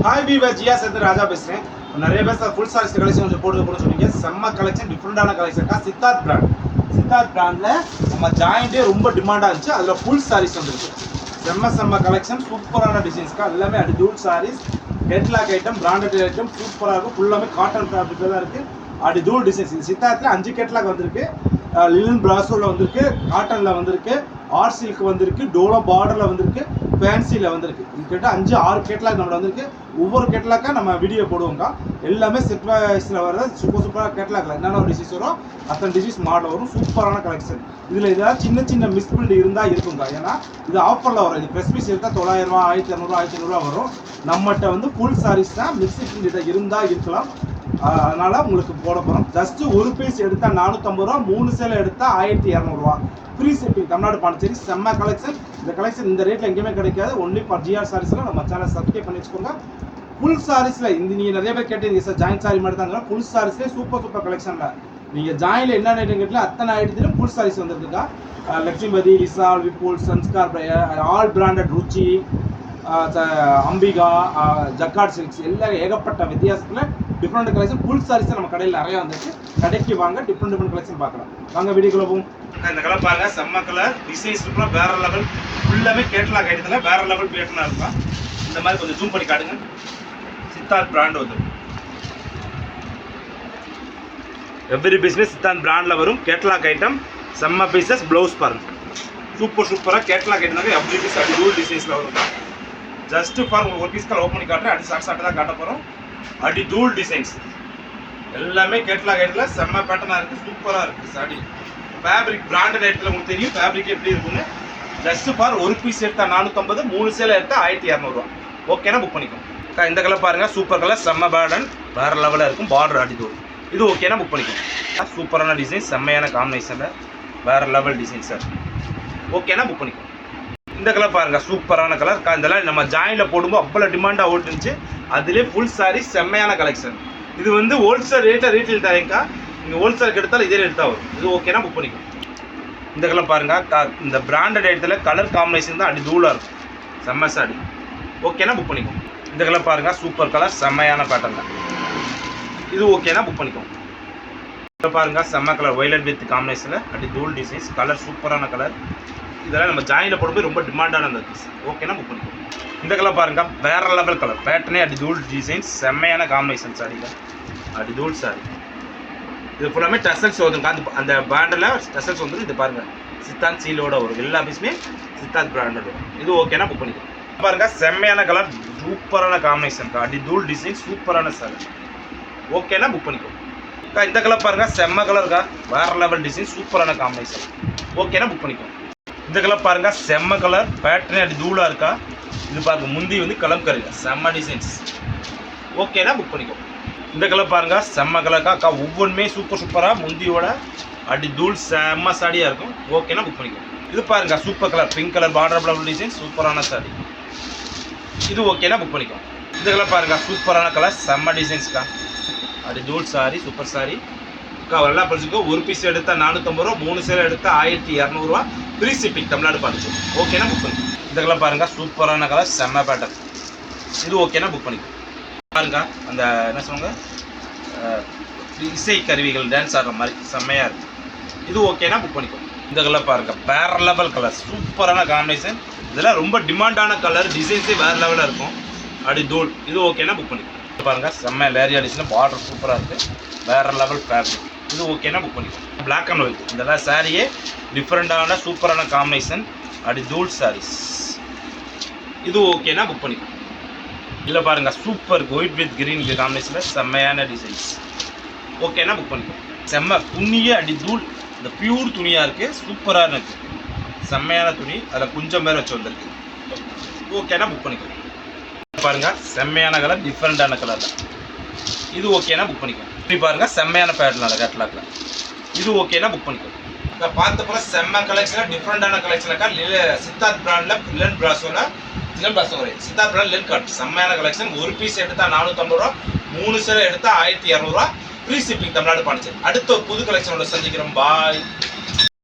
Hi viewer ஜியா சேர்ந்து ராஜா பேசுகிறேன். நிறைய பேர் ஃபுல் சாரீஸ் கலெக்ஷன் கொஞ்சம் போட்டு சொன்னீங்க. செம்ம கலெக்ஷன், டிஃப்ரெண்டான கலெக்ஷன் தான். சித்தார்த் பிராண்டில் நம்ம ஜாயிண்டே ரொம்ப டிமாண்டாக இருந்துச்சு. அதில் ஃபுல் சாரீஸ் வந்துருக்கு. செம்ம கலெக்ஷன், சூப்பரான டிசைன்ஸ்க்கா. எல்லாமே அடி தூள் saris, catalogue item, branded item சூப்பராக இருக்கும். ஃபுல்லாமே காட்டன் ஃபேப்ரிக்கில் தான் இருக்குது. அடி தூள் டிசைன்ஸ். இது சித்தார்த்தில் 5 கேட்லாக் வந்திருக்கு. லினன் பிராசோவில் வந்திருக்கு, காட்டனில் வந்திருக்கு, ஆர் சில்க் வந்திருக்கு, டோலோ பார்டரில் வந்திருக்கு, ஃபேன்சியில் வந்திருக்கு. இது கிட்ட 5-6 கேட்லாக் நம்மள வந்திருக்கு. ஒவ்வொரு கேட்லாக்காக நம்ம வீடியோ போடுவோம்க்கா. எல்லாமே செட் வைஸில் வர்றது சூப்பராக கேட்லாக்ல என்னென்ன டிசைன்ஸ் வரும் அத்தனை டிசைன்ஸ் மாடல் வரும். சூப்பரான கலெக்ஷன். இதில் ஏதாவது சின்ன மிஸ்பில்டு இருந்தால் இருக்குங்க. ஏன்னா இது ஆஃபரில் வரும். இது ஃப்ரெஷ் பீஸ் எடுத்தால் 900 ரூபா, 1200 1500 வரும். நம்மகிட்ட வந்து ஃபுல் சாரீஸ் தான். மிக்ஸி இதை இருந்தால் இருக்கலாம். அதனால உங்களுக்கு போட போகிறோம். ஜஸ்ட் ஒரு பீஸ் எடுத்தால் 450 ரூபா, 3 சேலை எடுத்தால் 1200 ரூபா. Free shipping, Tamil Nadu Pondicherry. செம்ம கலெக்ஷன். இந்த கலெக்ஷன் இந்த ரேட்டில் எங்கேயுமே கிடைக்காது. ஒன்லி ஃபார் ஜிஆர் சாரீஸில் நம்ம சேனல் சப்ஸ்கிரைப் பண்ணி வச்சுக்கோங்க. ஃபுல் சாரீஸில் இந்த நீங்கள் நிறைய பேர் கேட்டீங்க சார் ஜாயின் சாரி மட்டும் தாங்க. ஃபுல் சாரீஸ்லேயே சூப்பர் கலெக்ஷனில் நீங்கள் ஜாயினில் என்னென்ன ஐட்டம் கேட்டீங்களோ அத்தனை ஐட்டத்திலும் ஃபுல் சாரீஸ் வந்துருக்குக்கா. Lakshmipathi, Vishal, Vipul, Sanskar, all branded, Ruchi, Ambika, jacquard silks எல்லாம் ஏகப்பட்ட வித்தியாசத்தில் டிஃப்ரெண்ட் கலெக்ஷன் ஃபுல் சாரீஸ் நம்ம கடையில் நிறைய வந்துருக்கு. கடைக்கு வாங்க, டிஃப்ரெண்ட் கலெக்ஷன் பார்க்கலாம். வாங்க வீடியோக்குள்ள போகும். இந்த கலர் பாருங்க, செம்ம கலர் டிசைன்ஸ் இருக்கலாம். வேற லெவல், ஃபுல்லாமே கேட்லாக் ஐட்டத்தில் வேற லெவல் பேட்டர்னாக இருக்கும். இந்த மாதிரி கொஞ்சம் ஜூம் பண்ணி காட்டுங்க. சித்தார்த் பிராண்ட் வந்து எவ்ரி பிஸ்னஸ் சித்தார்த் பிராண்டில் வரும். கேட்லாக் ஐட்டம், செம்ம பீசஸ். ப்ளவுஸ் பாருங்க, சூப்பராக கேட்லாக் ஐட்டம். எவ்ரி பீஸ் அடி டூல் டிசைன்ஸில் வரும். ஜஸ்ட் ஃபார் உங்களுக்கு ஒரு பீஸ்க்கால் ஓப்பன் பண்ணி காட்டுறேன். அடி சாட்டை தான் காட்ட போகிறோம். அடி தூள் டிசைன்ஸ் எல்லாமே கேட்லாக் ஐட்டத்தில் செம்ம பேட்டர்னாக இருக்குது. சூப்பராக இருக்குது சாரி. ஃபேப்ரிக் பிராண்டட் ஐட்டத்தில் உங்களுக்கு தெரியும் ஃபேப்ரிக் எப்படி இருக்குன்னு. ஜஸ்ட் ஃபார் ஒரு பீஸ் எடுத்தால் 450, 3 சேலை எடுத்தால் 1200 ரூபா. ஓகேனா புக் பண்ணிக்கோங்க. இந்த கலர் பாருங்கள், சூப்பர் கலர், செம்ம பேர்டன், வேறு லெவலில் இருக்கும். பார்டர் அடி தூள். இது ஓகேனா புக் பண்ணிக்கோங்க. சூப்பரான டிசைன், செம்மையான காம்பினேஷனில் வேறு லெவல் டிசைன் சார். ஓகேனா புக் பண்ணிக்கோங்க. இந்த கலர் பாருங்கள், சூப்பரான கலர். இதெல்லாம் நம்ம ஜாயினில் போடும்போது அவ்வளோ டிமாண்டாக ஓட்டுருந்துச்சு. அதிலே ஃபுல் சாரி, செம்மையான கலெக்ஷன். இது வந்து ஹோல்சேல் ரேட்டில் ரீட்டெயில் தரேங்க்கா. நீங்கள் ஹோல்சேலுக்கு எடுத்தாலும் இதே ரேட் தான் வரும். இது ஓகேனா புக் பண்ணிக்கோங்க. இந்த கலர் பாருங்கள், இந்த பிராண்டட் ஐட்டத்தில் கலர் காம்பினேஷன் தான் அடி தூளாக இருக்கும். செம்ம சாடி. ஓகேனா புக் பண்ணிக்கோங்க. இந்த கலர் பாருங்கள், சூப்பர் கலர், செம்மையான பேட்டர்ன் தான். இது ஓகேனா புக் பண்ணிக்கோங்க. இதில் பாருங்கள், செம்ம கலர், வயலட் வித் காம்பினேஷனில் அடி தூள் டிசைன்ஸ். கலர் சூப்பரான கலர். இதெல்லாம் நம்ம ஜாயினில் போடும்போது ரொம்ப டிமாண்டான அந்த பீஸ். ஓகேனா புக் பண்ணிக்கோங்க. இந்த கலர் பாருங்கள், வேறு லெவல் கலர், பேட்டர்னே அடி தூள் டிசைன்ஸ், செம்மையான காம்பினேஷன் சாரியில் அடி தூள் சாரி. இது ஃபுல்லாமே டசல்ஸ் வந்துருக்கு. அந்த பிராண்டில் டசல்ஸ் வந்துருக்கு. இது பாருங்கள், சித்தார்த் சீலோட வரும். எல்லா பீஸுமே சித்தார்த் பிராண்டட் வரும். இது ஓகேனா புக் பண்ணிக்கோங்க. பாருங்கள், செம்மையான கலர், சூப்பரான காம்பினேஷன், அடி தூள் டிசைன், சூப்பரான சாரி. ஓகேனா புக் பண்ணிக்கோங்க. இந்த கலர் பாருங்கள், செம்ம கலருக்கா, வேறு லெவல் டிசைன், சூப்பரான காம்பினேஷன். ஓகேனா புக் பண்ணிக்கோங்க. இந்த கலர் பாருங்கள், செம்ம கலர், பேட்டர்னே அடி தூளாக இருக்கா. இது பாருங்கள், முந்தி வந்து கலம்கரிங்க, செம்ம டிசைன்ஸ். ஓகேனா புக் பண்ணிக்கோங்க. இந்த கலர் பாருங்கள், செம்ம கலருக்கா அக்கா. ஒவ்வொன்றுமே சூப்பராக முந்தியோட அடி தூள் செம்ம சாடியாக இருக்கும். ஓகேனா புக் பண்ணிக்கோங்க. இது பாருங்கள், super colour, pink colour, border பிளவு டிசைன், சூப்பரான சாடி. இது ஓகேனா புக் பண்ணிக்கோங்க. இந்த கலர் பாருங்கள், சூப்பரான கலர், செம்ம டிசைன்ஸ்க்கா. அடி தூள் சாரி, சூப்பர் சாரி அக்கா. எல்லா பரிசுக்கும் ஒரு பீஸ் எடுத்தால் 450 ரூபா, 3 சேலை எடுத்தால் 1200 ரூபா. Free shipping, Tamil Nadu Pondicherry. ஓகேனா புக் பண்ணிக்கோங்க. இந்த கலர் பாருங்கள், சூப்பரான கலர், செம்ம பேட்டர்ன். இது ஓகேனா புக் பண்ணிக்கோங்க. பாருங்க, அந்த என்ன சொல்லுவாங்க, இசை கருவிகள் டான்ஸ் ஆடுற மாதிரி செம்மையாக இருக்குது. இது ஓகேனா புக் பண்ணிக்கோங்க. இந்த கலர் பாருங்கள், வேறு லெவல் கலர், சூப்பரான காம்பினேஷன். இதெல்லாம் ரொம்ப டிமாண்டான கலர், டிசைன்ஸே வேறு லெவலில் இருக்கும். அடி தூள். இது ஓகேனா புக் பண்ணிக்கோங்க. பாருங்கள், செம்ம லேரியா டிசைன், பார்டர் சூப்பராக இருக்குது. வேறு லெவல் ஃபேப்ரிக். இது ஓகேனா புக் பண்ணிக்கோங்க. பிளாக் அண்ட் ஒயிட், இதெல்லாம் சாரியே டிஃப்ரெண்டான சூப்பரான காம்பினேஷன், அடி தூள் சாரீஸ். இது ஓகேனா புக் பண்ணிக்கோங்க. இல்லை பாருங்கள், சூப்பர் ஒயிட் வித் கிரீன் காம்பினேஷனில் செம்மையான டிசைன்ஸ். ஓகேனா புக் பண்ணிக்கோங்க. செம்ம துணியே அடி தூள், இந்த பியூர் துணியாக இருக்குது, சூப்பராக இருக்குது, செம்மையான துணி. அதில் கொஞ்சம் பேர் வச்சு வந்திருக்கு. ஓகேனா புக் பண்ணிக்கோங்க. பாருங்கள், செம்மையான கலர், டிஃப்ரெண்டான கலர் தான். இது ஓகேனா புக் பண்ணிக்கோங்க. இப்படி பாருங்கள், செம்மையான பேட்டர்னால கேட்லாக்ல. இது ஓகேனா புக் பண்ணிக்கோங்க. இப்போ பார்த்த போல செம்ம கலெக்ஷனாக டிஃப்ரெண்டான கலெக்ஷனாக்கா. சித்தார்த் பிராண்டில் லினன் பிராசோவில் சித்தார்த் பிராண்ட் லினன் கார்ட் செம்மையான கலெக்ஷன். ஒரு பீஸ் எடுத்தால் 450 ரூபா, 3 சேலை எடுத்தால் 1200 ரூபா. Free shipping, Tamil Nadu Pondicherry. அடுத்த ஒரு புது கலெக்ஷனோட சந்திக்கிறோம். பாய்.